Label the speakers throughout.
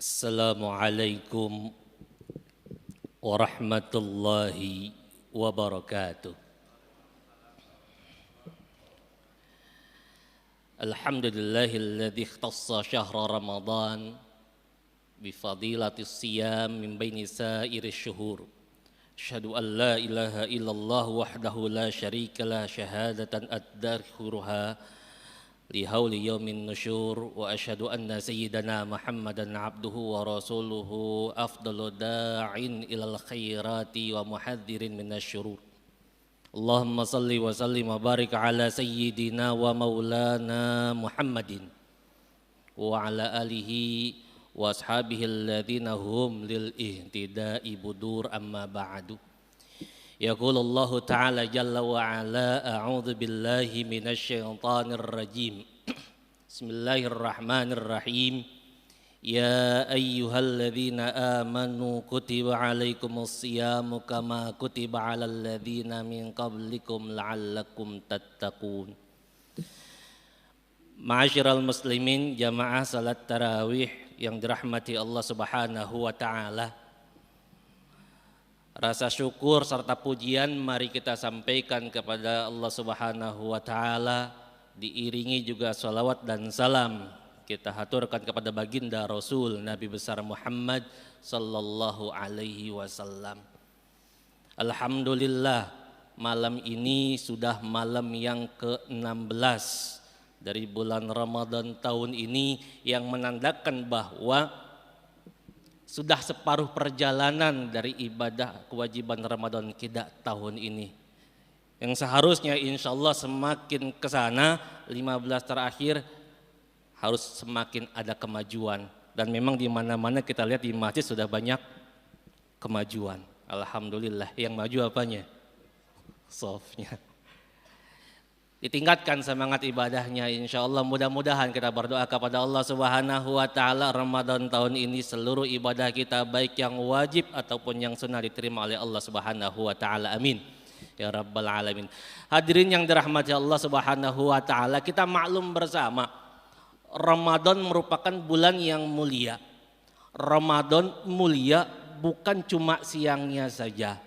Speaker 1: Assalamualaikum warahmatullahi wabarakatuh. Alhamdulillahilladzi ikhtassa syahra Ramadan bifadilatis siyam min baini sa'iris syuhur. Asyhadu an la ilaha illallah wahdahu la syarikalah syahadatan ad-darhuruha li hauli yaumin nusyur wa asyhadu anna sayyidana Muhammadan abduhu wa rasuluhu afdalu da'in ilal khairati wa muhadzirin minasyurur. Allahumma salli wa sallim wa barik ala sayyidina wa maulana Muhammadin wa ala alihi wa ashabihi alladhina hum lil ihtida'i budur amma ba'du. Yaqulullahu ta'ala jalla wa ala a'udzu billahi minasyaitonir rajim. Bismillahirrahmanirrahim. Ya ayyuhalladzina amanu kutiba alaikumus siyamu kama kutiba alal ladzina min qablikum la'allakum tattaqun. Ma'asyiral muslimin, jamaah salat tarawih yang dirahmati Allah Subhanahu wa taala. Rasa syukur serta pujian mari kita sampaikan kepada Allah Subhanahu wa taala, diiringi juga salawat dan salam kita haturkan kepada baginda Rasul Nabi besar Muhammad sallallahu alaihi wasallam. Alhamdulillah, malam ini sudah malam yang ke-16 dari bulan Ramadan tahun ini, yang menandakan bahwa sudah separuh perjalanan dari ibadah kewajiban Ramadan kita tahun ini, yang seharusnya insya Allah semakin ke sana 15 terakhir harus semakin ada kemajuan. Dan memang di mana-mana kita lihat di masjid sudah banyak kemajuan. Alhamdulillah. Yang maju apanya? Softnya. Ditingkatkan semangat ibadahnya, insya Allah. Mudah-mudahan kita berdoa kepada Allah Subhanahu wa taala, Ramadan tahun ini seluruh ibadah kita baik yang wajib ataupun yang sunnah diterima oleh Allah Subhanahu wa taala. Amin ya rabbal alamin. Hadirin yang dirahmati Allah Subhanahu wa taala, kita maklum bersama Ramadan merupakan bulan yang mulia. Ramadan mulia bukan cuma siangnya saja.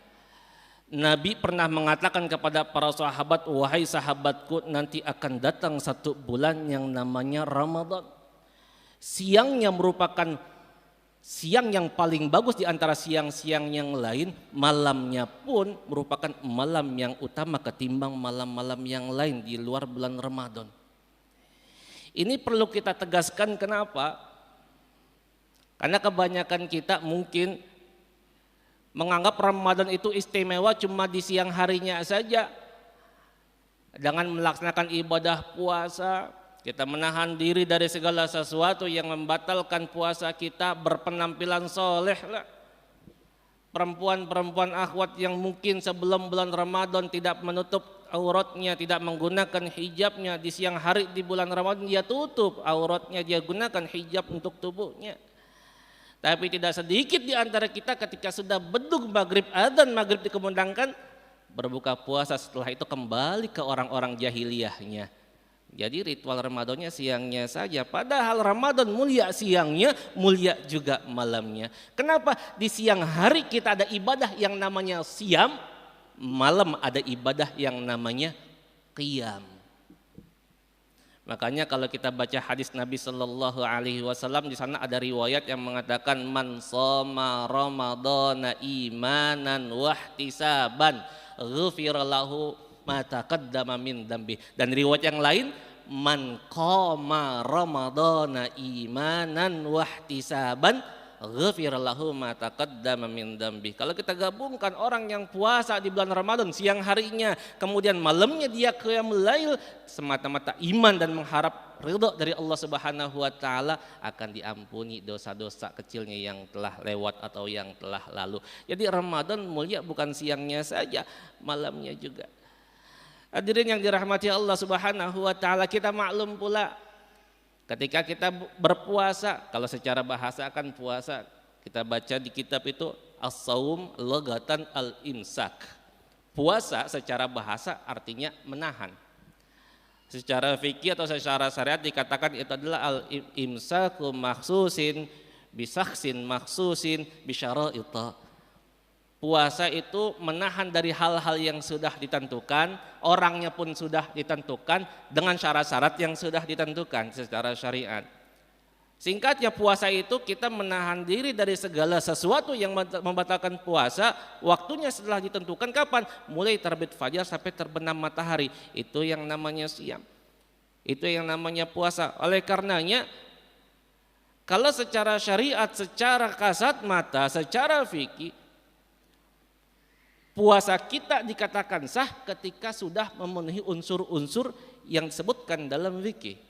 Speaker 1: Nabi pernah mengatakan kepada para sahabat, wahai sahabatku, nanti akan datang satu bulan yang namanya Ramadan. Siangnya merupakan siang yang paling bagus di antara siang-siang yang lain. Malamnya pun merupakan malam yang utama ketimbang malam-malam yang lain di luar bulan Ramadan. Ini perlu kita tegaskan, kenapa? Karena kebanyakan kita mungkin menganggap Ramadan itu istimewa cuma di siang harinya saja. Dengan melaksanakan ibadah puasa, kita menahan diri dari segala sesuatu yang membatalkan puasa kita, berpenampilan soleh lah. Perempuan-perempuan akhwat yang mungkin sebelum bulan Ramadan tidak menutup auratnya, tidak menggunakan hijabnya, di siang hari di bulan Ramadan dia tutup auratnya, dia gunakan hijab untuk tubuhnya. Tapi tidak sedikit di antara kita ketika sudah bedug maghrib, adzan maghrib dikumandangkan, berbuka puasa, setelah itu kembali ke orang-orang jahiliyahnya. Jadi ritual Ramadannya siangnya saja, padahal Ramadan mulia siangnya, mulia juga malamnya. Kenapa? Di siang hari kita ada ibadah yang namanya siam, malam ada ibadah yang namanya qiyam. Makanya kalau kita baca hadis Nabi Sallallahu Alaihi Wasallam, di sana ada riwayat yang mengatakan man shoma ramadhana imanan wahtisaban ghufira lahu ma taqaddama min dambi. Dan riwayat yang lain, man qama ramadhana imanan wahtisaban ghufira lahu ma taqaddama min dambi. Kalau kita gabungkan orang yang puasa di bulan Ramadan siang harinya, kemudian malamnya dia qiyamul lail, semata-mata iman dan mengharap ridha dari Allah Subhanahu wa taala, akan diampuni dosa-dosa kecilnya yang telah lewat atau yang telah lalu. Jadi Ramadan mulia bukan siangnya saja, malamnya juga. Hadirin yang dirahmati Allah Subhanahu wa taala, kita maklum pula ketika kita berpuasa, kalau secara bahasa kan puasa, kita baca di kitab itu as-saum logatan al-imsak. Puasa secara bahasa artinya menahan. Secara fikih atau secara syariat dikatakan itu adalah al-imsaku makhsusin bisaksin maksusin bisyara'ita. Puasa itu menahan dari hal-hal yang sudah ditentukan, orangnya pun sudah ditentukan dengan syarat-syarat yang sudah ditentukan secara syariat. Singkatnya, puasa itu kita menahan diri dari segala sesuatu yang membatalkan puasa. Waktunya setelah ditentukan kapan? Mulai terbit fajar sampai terbenam matahari. Itu yang namanya siam. Itu yang namanya puasa. Oleh karenanya, kalau secara syariat, secara kasat mata, secara fikih, puasa kita dikatakan sah ketika sudah memenuhi unsur-unsur yang disebutkan dalam fikih.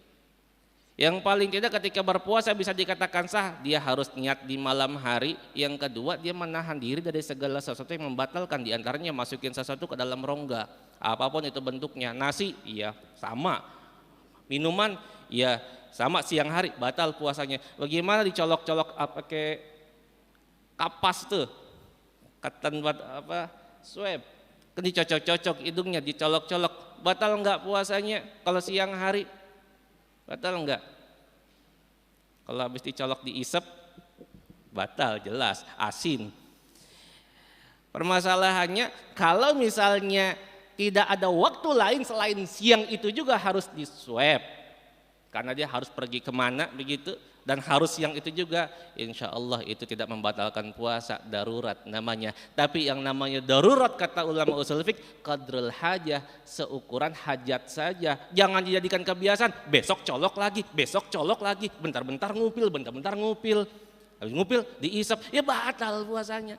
Speaker 1: Yang paling tidak ketika berpuasa bisa dikatakan sah, dia harus niat di malam hari. Yang kedua, dia menahan diri dari segala sesuatu yang membatalkan, diantaranya masukin sesuatu ke dalam rongga, apapun itu bentuknya. Nasi, iya sama. Minuman, ya sama, siang hari batal puasanya. Bagaimana dicolok-colok pakai kapas tuh, ketan buat apa? Swab, kan dicocok-cocok hidungnya, dicolok-colok, batal enggak puasanya? Kalau siang hari batal enggak? Kalau habis dicolok diisep batal, jelas asin. Permasalahannya kalau misalnya tidak ada waktu lain selain siang itu juga harus di swab, karena dia harus pergi kemana begitu, dan harus siang itu juga, insya Allah itu tidak membatalkan puasa, darurat namanya. Tapi yang namanya darurat kata ulama usul fiqh, qadrul hajah, seukuran hajat saja. Jangan dijadikan kebiasaan, besok colok lagi, besok colok lagi, bentar-bentar ngupil, bentar-bentar ngupil. Habis ngupil diisap, ya batal puasanya.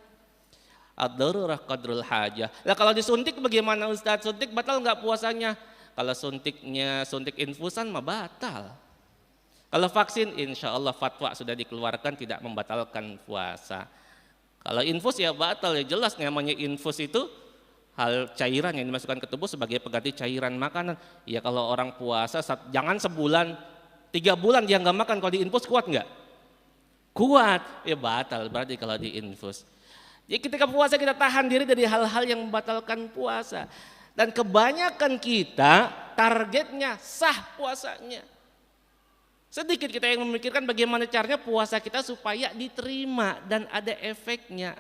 Speaker 1: Ad-darurah qadrul hajah. Lah kalau disuntik bagaimana Ustaz? Suntik batal enggak puasanya? Kalau suntiknya suntik infusan mah batal. Kalau vaksin, insya Allah fatwa sudah dikeluarkan tidak membatalkan puasa. Kalau infus ya batal, ya jelas namanya infus itu hal cairan yang dimasukkan ke tubuh sebagai pengganti cairan makanan. Ya kalau orang puasa, jangan sebulan, 3 bulan dia nggak makan, kalau diinfus kuat nggak? Kuat, ya batal berarti kalau diinfus. Jadi ketika puasa kita tahan diri dari hal-hal yang membatalkan puasa. Dan kebanyakan kita targetnya sah puasanya. Sedikit kita yang memikirkan bagaimana caranya puasa kita supaya diterima dan ada efeknya,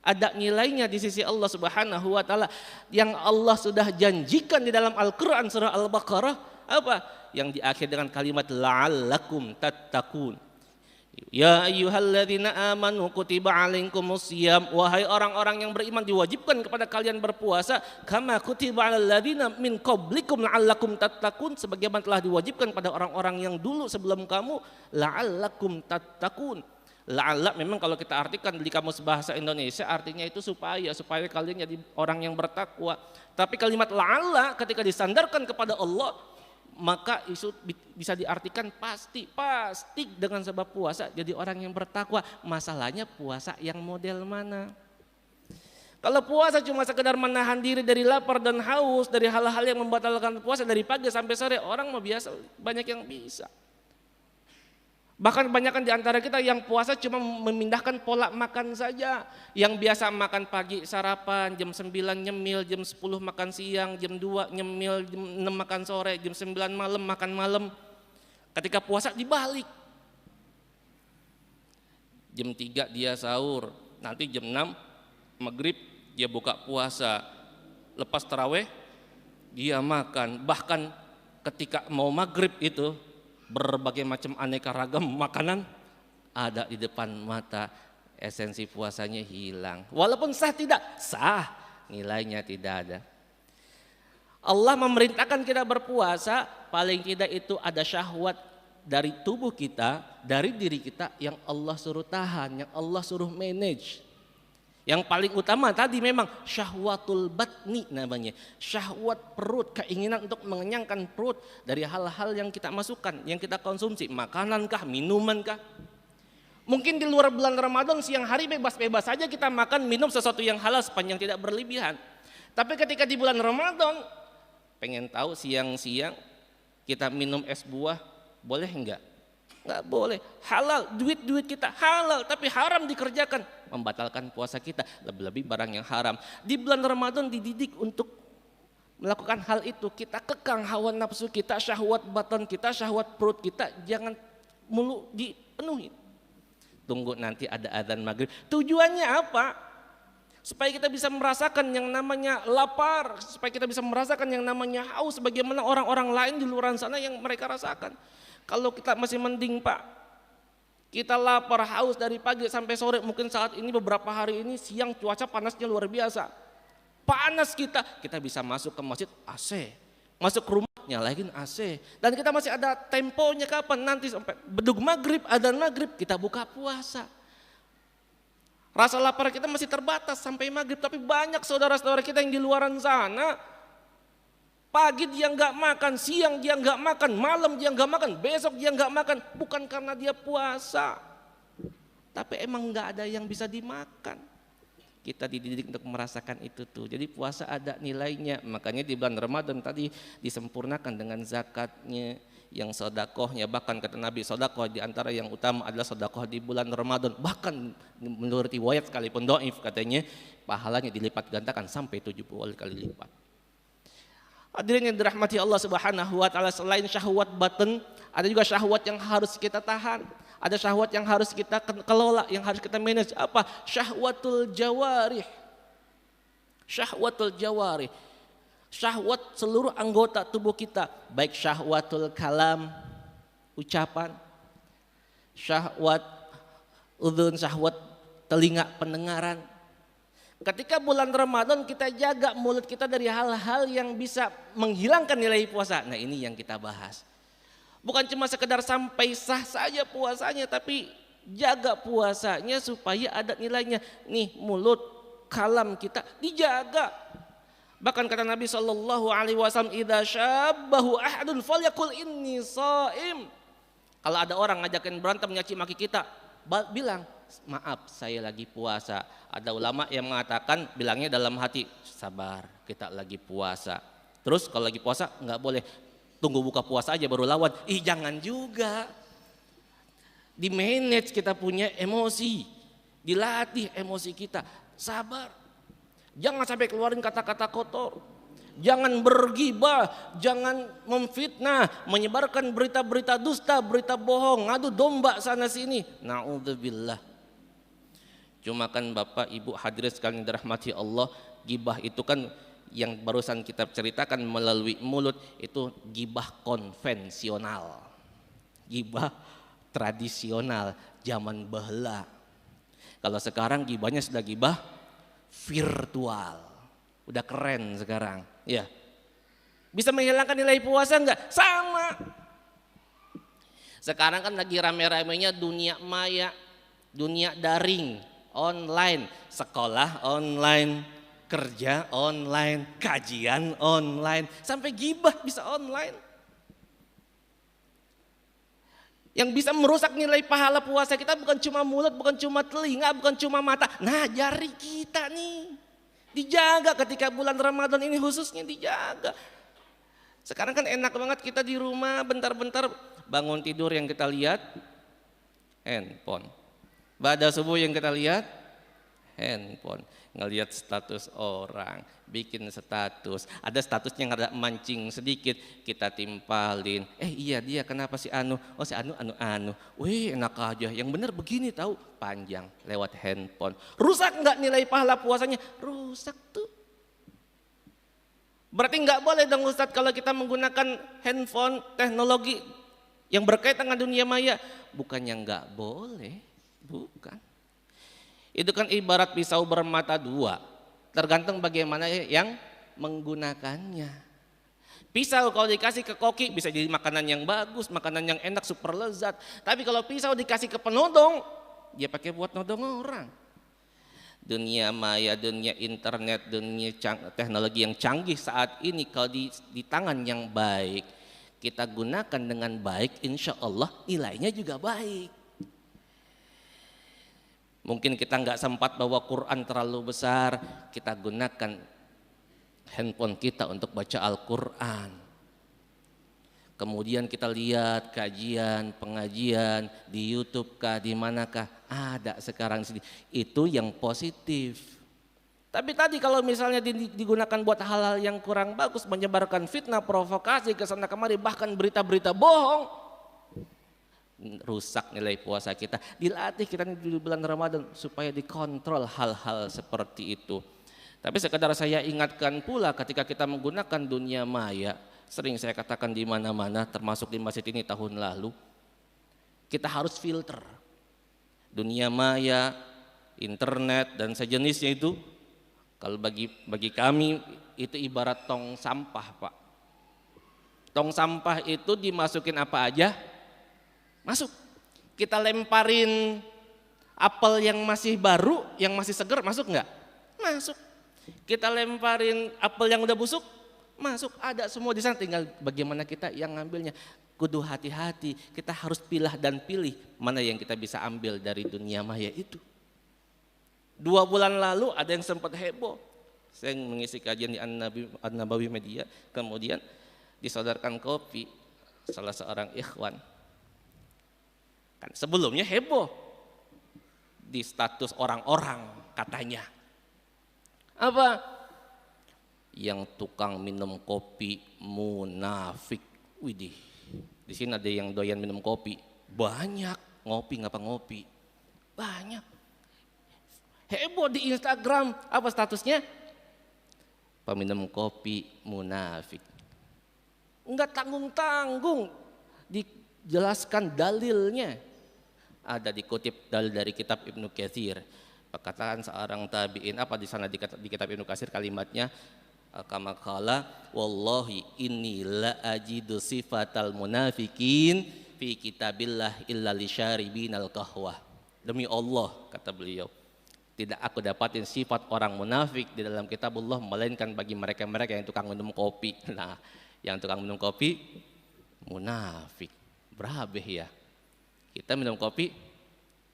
Speaker 1: ada nilainya di sisi Allah Subhanahu wa taala. Yang Allah sudah janjikan di dalam Al-Qur'an surah Al-Baqarah apa? Yang diakhiri dengan kalimat la'allakum tattaqun. Ya ayyuhalladzina amanu kutiba alaikumusiyam, wahai orang-orang yang beriman diwajibkan kepada kalian berpuasa, kama kutiba alal ladzina min qablikum la'allakum tattaqun, sebagaimana telah diwajibkan pada orang-orang yang dulu sebelum kamu, la'allakum tattaqun. La'alla memang kalau kita artikan di kamus bahasa Indonesia artinya itu supaya kalian jadi orang yang bertakwa. Tapi kalimat la'alla ketika disandarkan kepada Allah, maka itu bisa diartikan pasti dengan sebab puasa jadi orang yang bertakwa. Masalahnya puasa yang model mana? Kalau puasa cuma sekedar menahan diri dari lapar dan haus, dari hal-hal yang membatalkan puasa dari pagi sampai sore, orang mah biasa, banyak yang bisa. Bahkan kebanyakan di antara kita yang puasa cuma memindahkan pola makan saja. Yang biasa makan pagi sarapan, jam 9 nyemil, jam 10 makan siang, jam 2 nyemil, jam 6 makan sore, jam 9 malam makan malam. Ketika puasa dibalik. Jam 3 dia sahur, nanti jam 6 maghrib dia buka puasa. Lepas taraweh dia makan. Bahkan ketika mau maghrib itu berbagai macam aneka ragam makanan ada di depan mata, esensi puasanya hilang. Walaupun sah tidak sah, nilainya tidak ada. Allah memerintahkan kita berpuasa, paling tidak itu ada syahwat dari tubuh kita, dari diri kita yang Allah suruh tahan, yang Allah suruh manage. Yang paling utama tadi memang syahwatul batni namanya, syahwat perut, keinginan untuk mengenyangkan perut dari hal-hal yang kita masukkan, yang kita konsumsi, makanankah, minumankah. Mungkin di luar bulan Ramadan siang hari bebas-bebas saja kita makan minum sesuatu yang halal sepanjang tidak berlebihan. Tapi ketika di bulan Ramadan, pengen tahu siang-siang kita minum es buah, boleh enggak? Enggak boleh. Halal, duit kita halal tapi haram dikerjakan, membatalkan puasa kita, lebih-lebih barang yang haram. Di bulan Ramadan dididik untuk melakukan hal itu, kita kekang hawa nafsu kita, syahwat batin kita, syahwat perut kita jangan mulu dipenuhi. Tunggu nanti ada adzan maghrib. Tujuannya apa? Supaya kita bisa merasakan yang namanya lapar, supaya kita bisa merasakan yang namanya haus sebagaimana orang-orang lain di luar sana yang mereka rasakan. Kalau kita masih mending Pak, kita lapar haus dari pagi sampai sore, mungkin saat ini beberapa hari ini siang cuaca panasnya luar biasa. Panas kita bisa masuk ke masjid AC, masuk ke rumah nyalain AC, dan kita masih ada temponya kapan nanti sampai bedug maghrib, adzan maghrib kita buka puasa. Rasa lapar kita masih terbatas sampai maghrib, tapi banyak saudara-saudara kita yang di luaran sana, pagi dia nggak makan, siang dia nggak makan, malam dia nggak makan, besok dia nggak makan, bukan karena dia puasa, tapi emang nggak ada yang bisa dimakan. Kita dididik untuk merasakan itu tuh. Jadi puasa ada nilainya, makanya di bulan Ramadan tadi disempurnakan dengan zakatnya, yang sodakohnya, bahkan kata Nabi sodakoh diantara yang utama adalah sodakoh di bulan Ramadan, bahkan menurut riwayat sekalipun dhaif katanya pahalanya dilipat gandakan sampai 70 kali lipat. Hadirin yang dirahmati Allah Subhanahu wa taala, selain syahwat batin ada juga syahwat yang harus kita tahan, ada syahwat yang harus kita kelola, yang harus kita manage. Apa? Syahwatul jawarih. Syahwatul jawarih, syahwat seluruh anggota tubuh kita, baik syahwatul kalam, ucapan, syahwat udhun, syahwat telinga, pendengaran. Ketika bulan Ramadan kita jaga mulut kita dari hal-hal yang bisa menghilangkan nilai puasa. Nah ini yang kita bahas. Bukan cuma sekedar sampai sah saja puasanya, tapi jaga puasanya supaya ada nilainya. Nih mulut, kalam kita dijaga. Bahkan kata Nabi SAW, idza syabbahu ahadun falyaqul inni shaim. Kalau ada orang ngajakin berantem, nyaci maki kita, bilang maaf saya lagi puasa. Ada ulama yang mengatakan bilangnya dalam hati, sabar kita lagi puasa. Terus kalau lagi puasa nggak boleh tunggu buka puasa aja baru lawan. Ih jangan juga. Di manage kita punya emosi, dilatih emosi kita, sabar. Jangan sampai keluarin kata-kata kotor. Jangan bergibah, jangan memfitnah, menyebarkan berita-berita dusta, berita bohong, ngadu domba sana sini. Na'udzubillah. Cuma kan Bapak Ibu hadirin sekalian dirahmati Allah, gibah itu kan yang barusan kita ceritakan melalui mulut itu gibah konvensional. Gibah tradisional zaman baheula. Kalau sekarang gibahnya sudah gibah virtual, udah keren sekarang, ya. Bisa menghilangkan nilai puasa enggak? Sama. Sekarang kan lagi rame-ramenya dunia maya, dunia daring, online, sekolah online, kerja online, kajian online, sampai gibah bisa online. Yang bisa merusak nilai pahala puasa kita bukan cuma mulut, bukan cuma telinga, bukan cuma mata. Nah jari kita nih dijaga ketika bulan Ramadan ini khususnya dijaga. Sekarang kan enak banget kita di rumah bentar-bentar bangun tidur yang kita lihat handphone. Pada subuh yang kita lihat handphone. Ngelihat status orang, bikin status, ada statusnya yang ada mancing sedikit, kita timpalin. Iya dia kenapa si Anu? Oh si Anu. Wih enak aja, yang bener begini tahu, panjang lewat handphone. Rusak nggak nilai pahala puasanya? Rusak tuh. Berarti nggak boleh dong Ustadz kalau kita menggunakan handphone teknologi yang berkaitan dengan dunia maya. Bukannya nggak boleh, bukan. Itu kan ibarat pisau bermata dua, tergantung bagaimana yang menggunakannya. Pisau kalau dikasih ke koki bisa jadi makanan yang bagus, makanan yang enak, super lezat. Tapi kalau pisau dikasih ke penodong, dia pakai buat nodong orang. Dunia maya, dunia internet, dunia teknologi yang canggih saat ini kalau di tangan yang baik, kita gunakan dengan baik, insya Allah nilainya juga baik. Mungkin kita nggak sempat bawa Quran terlalu besar, kita gunakan handphone kita untuk baca Al-Quran. Kemudian kita lihat kajian, pengajian di YouTube kah, di manakah, ada sekarang di sini. Itu yang positif. Tapi tadi kalau misalnya digunakan buat hal-hal yang kurang bagus, menyebarkan fitnah, provokasi, kesana kemari, bahkan berita-berita bohong, rusak nilai puasa kita. Dilatih kita di bulan Ramadan supaya dikontrol hal-hal seperti itu. Tapi sekedar saya ingatkan pula ketika kita menggunakan dunia maya, sering saya katakan di mana-mana termasuk di masjid ini tahun lalu, kita harus filter. Dunia maya, internet dan sejenisnya itu, kalau bagi kami itu ibarat tong sampah, Pak. Tong sampah itu dimasukin apa aja masuk. Kita lemparin apel yang masih baru, yang masih segar, masuk nggak? Masuk. Kita lemparin apel yang udah busuk, masuk. Ada semua di sana, tinggal bagaimana kita yang ngambilnya. Kudu hati-hati, kita harus pilah dan pilih mana yang kita bisa ambil dari dunia maya itu. 2 bulan lalu ada yang sempat heboh. Saya mengisi kajian di An-Nabawi Media, kemudian disodorkan kopi salah seorang ikhwan. Kan sebelumnya heboh di status orang-orang katanya. Apa? Yang tukang minum kopi munafik. Widih. Di sini ada yang doyan minum kopi. Banyak. Ngopi ngapa ngopi? Banyak. Heboh di Instagram. Apa statusnya? Peminum kopi munafik. Enggak tanggung-tanggung dijelaskan dalilnya. Ada dikutip dalil dari kitab Ibnu Katsir. Perkataan seorang tabi'in, apa di sana di kitab Ibnu Katsir kalimatnya, kama qala wallahi inni la ajidu sifatal munafikin fi kitabillah illa lisyaribinal qahwah. Demi Allah, kata beliau, tidak aku dapatin sifat orang munafik di dalam kitabullah melainkan bagi mereka-mereka yang tukang minum kopi. Nah, yang tukang minum kopi munafik. Berhabeh ya. Kita minum kopi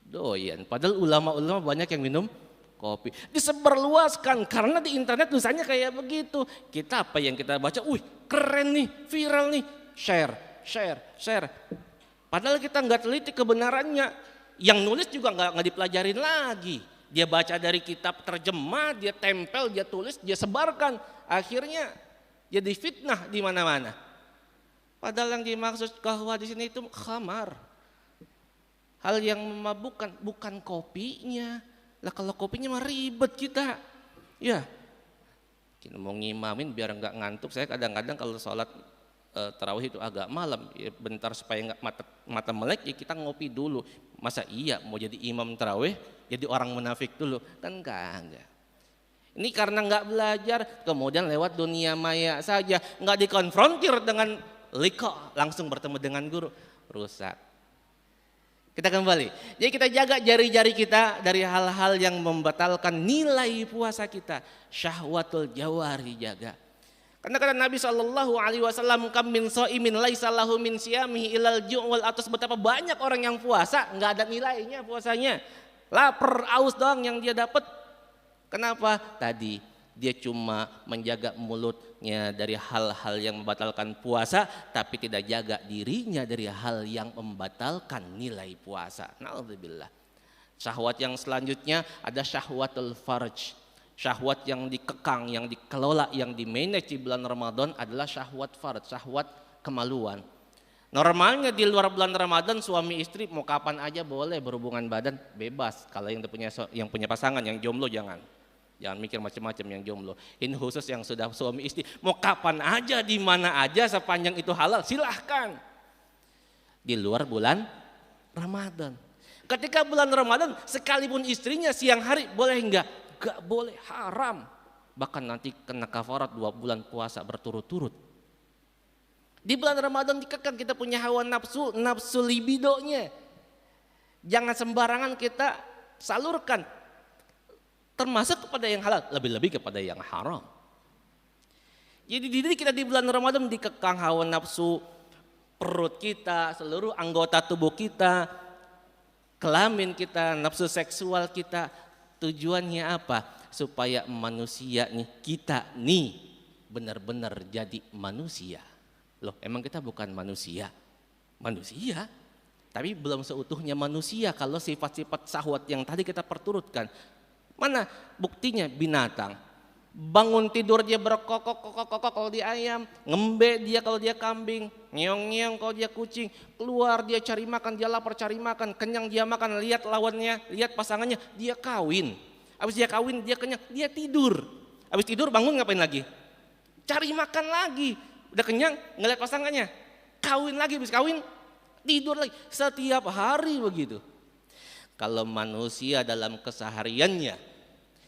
Speaker 1: doyan. Padahal ulama-ulama banyak yang minum kopi. Disebarluaskan karena di internet tulisannya kayak begitu. Kita apa yang kita baca, keren nih, viral nih, share. Padahal kita nggak teliti kebenarannya. Yang nulis juga nggak dipelajarin lagi. Dia baca dari kitab terjemah, dia tempel, dia tulis, dia sebarkan. Akhirnya jadi fitnah di mana-mana. Padahal yang dimaksud kahwa di sini itu khamar. Hal yang memabukkan, bukan kopinya. Lah kalau kopinya mah ribet kita. Ya, kita mau ngimamin biar enggak ngantuk. Saya kadang-kadang kalau sholat tarawih itu agak malam, ya bentar supaya enggak mata melek, ya kita ngopi dulu. Masa iya mau jadi imam tarawih, jadi orang munafik dulu? Kan enggak. Ini karena enggak belajar, kemudian lewat dunia maya saja, enggak dikonfrontir dengan liqa, langsung bertemu dengan guru, rusak. Kita kembali. Jadi kita jaga jari-jari kita dari hal-hal yang membatalkan nilai puasa kita. Syahwatul jawari jaga. Karena kata Nabi SAW, kam min shaimin laisa lahu min siyamihi ilal ju' wal atas. Betapa banyak orang yang puasa nggak ada nilainya puasanya. Lapar, aus doang yang dia dapat. Kenapa? Tadi dia cuma menjaga mulutnya dari hal-hal yang membatalkan puasa, tapi tidak jaga dirinya dari hal yang membatalkan nilai puasa. Na'udzubillah. Syahwat yang selanjutnya ada syahwatul farj. Syahwat yang dikekang, yang dikelola, yang dimanage di bulan Ramadan adalah syahwat farj, syahwat kemaluan. Normalnya di luar bulan Ramadan suami istri mau kapan aja boleh berhubungan badan, bebas. Kalau yang punya pasangan, yang jomblo jangan. Jangan mikir macam-macam yang jomblo. Ini khusus yang sudah suami istri. Mau kapan aja, di mana aja, sepanjang itu halal, silahkan. Di luar bulan Ramadan. Ketika bulan Ramadan, sekalipun istrinya siang hari, boleh enggak? Enggak boleh, haram. Bahkan nanti kena kafarat 2 bulan puasa berturut-turut. Di bulan Ramadan dikekang kita punya hawa nafsu libidonya. Jangan sembarangan kita salurkan. Termasuk kepada yang halal, lebih-lebih kepada yang haram. Jadi diri kita di bulan Ramadan dikekang hawa nafsu, perut kita, seluruh anggota tubuh kita, kelamin kita, nafsu seksual kita. Tujuannya apa? Supaya manusia nih, kita nih benar-benar jadi manusia. Loh, emang kita bukan manusia? Manusia, tapi belum seutuhnya manusia kalau sifat-sifat syahwat yang tadi kita perturutkan. Mana buktinya? Binatang. Bangun tidur dia berkokok-kokok kalau dia ayam, ngembe dia kalau dia kambing, ngeong-ngeong kalau dia kucing, keluar dia cari makan, dia lapar cari makan, kenyang dia makan, lihat lawannya, lihat pasangannya, dia kawin. Habis dia kawin dia kenyang, dia tidur. Habis tidur bangun ngapain lagi? Cari makan lagi. Udah kenyang, ngeliat pasangannya, kawin lagi, habis kawin tidur lagi. Setiap hari begitu. Kalau manusia dalam kesehariannya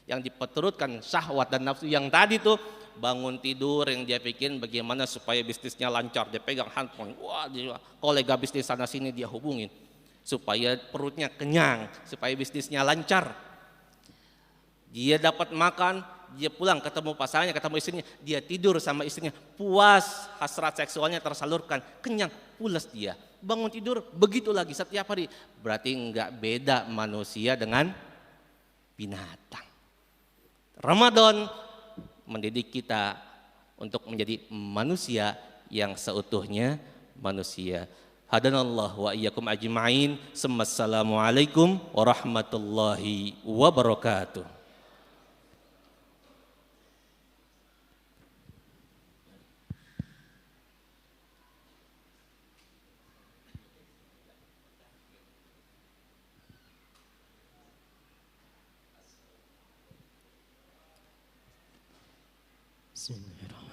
Speaker 1: yang dipeturutkan syahwat dan nafsu yang tadi tuh, bangun tidur yang dia pikirin bagaimana supaya bisnisnya lancar, dia pegang handphone, wah dia, kolega bisnis sana sini dia hubungin supaya perutnya kenyang, supaya bisnisnya lancar. Dia dapat makan, dia pulang ketemu pasangannya, ketemu istrinya, dia tidur sama istrinya, puas, hasrat seksualnya tersalurkan, kenyang, pulas dia. Bangun tidur begitu lagi setiap hari. Berarti enggak beda manusia dengan binatang. Ramadan mendidik kita untuk menjadi manusia yang seutuhnya manusia. Hadanallah wa iyyakum ajma'in. Assalamualaikum warahmatullahi wabarakatuh.
Speaker 2: Bismillahirrahmanirrahim.